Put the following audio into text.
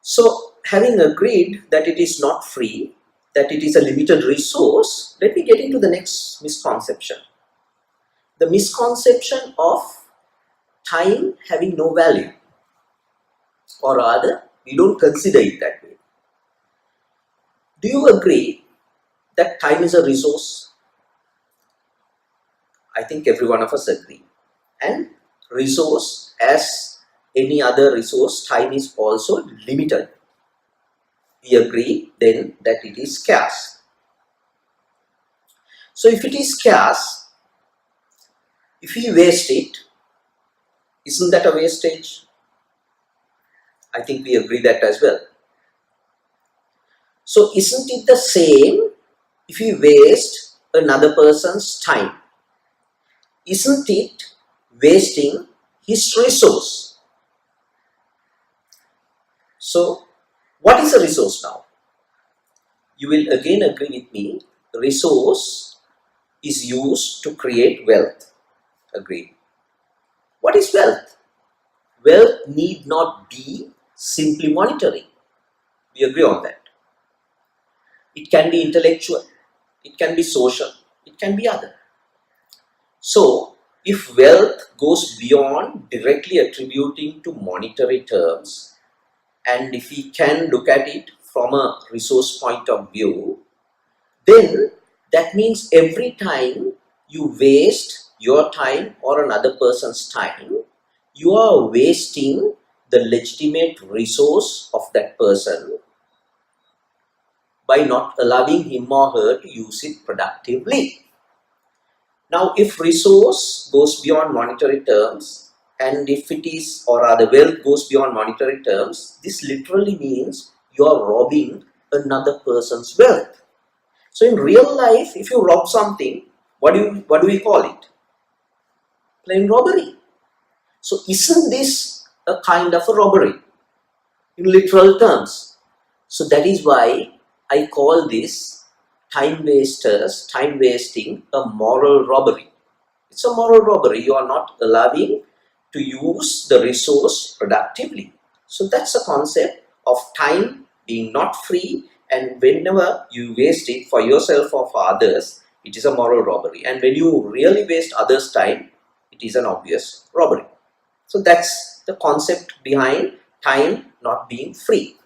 So having agreed that it is not free, that it is a limited resource, let me get into the next misconception. The misconception of time having no value, or rather, we don't consider it that way. Do you agree that time is a resource? I think every one of us agree. And resource, as any other resource, time is also limited. We agree then that it is scarce. So if it is scarce, if we waste it, isn't that a wastage? I think we agree that as well. So isn't it the same if we waste another person's time? Isn't it wasting his resource? So what is a resource now? You will again agree with me, resource is used to create wealth. Agreed. What is wealth? Wealth need not be simply monetary. We agree on that. It can be intellectual, it can be social, it can be other. So, if wealth goes beyond directly attributing to monetary terms, and if we can look at it from a resource point of view, then that means every time you waste your time or another person's time, you are wasting the legitimate resource of that person by not allowing him or her to use it productively. Now, if resource goes beyond monetary terms, and if it is, or rather wealth goes beyond monetary terms, this literally means you are robbing another person's wealth. So in real life, if you rob something, what do we call it? Plain robbery. So isn't this a kind of a robbery in literal terms? So that is why I call this time wasting, a moral robbery. It's a moral robbery. You are not allowing to use the resource productively. So that's the concept of time being not free, and whenever you waste it for yourself or for others, it is a moral robbery. And when you really waste others' time, it is an obvious robbery. So that's the concept behind time not being free.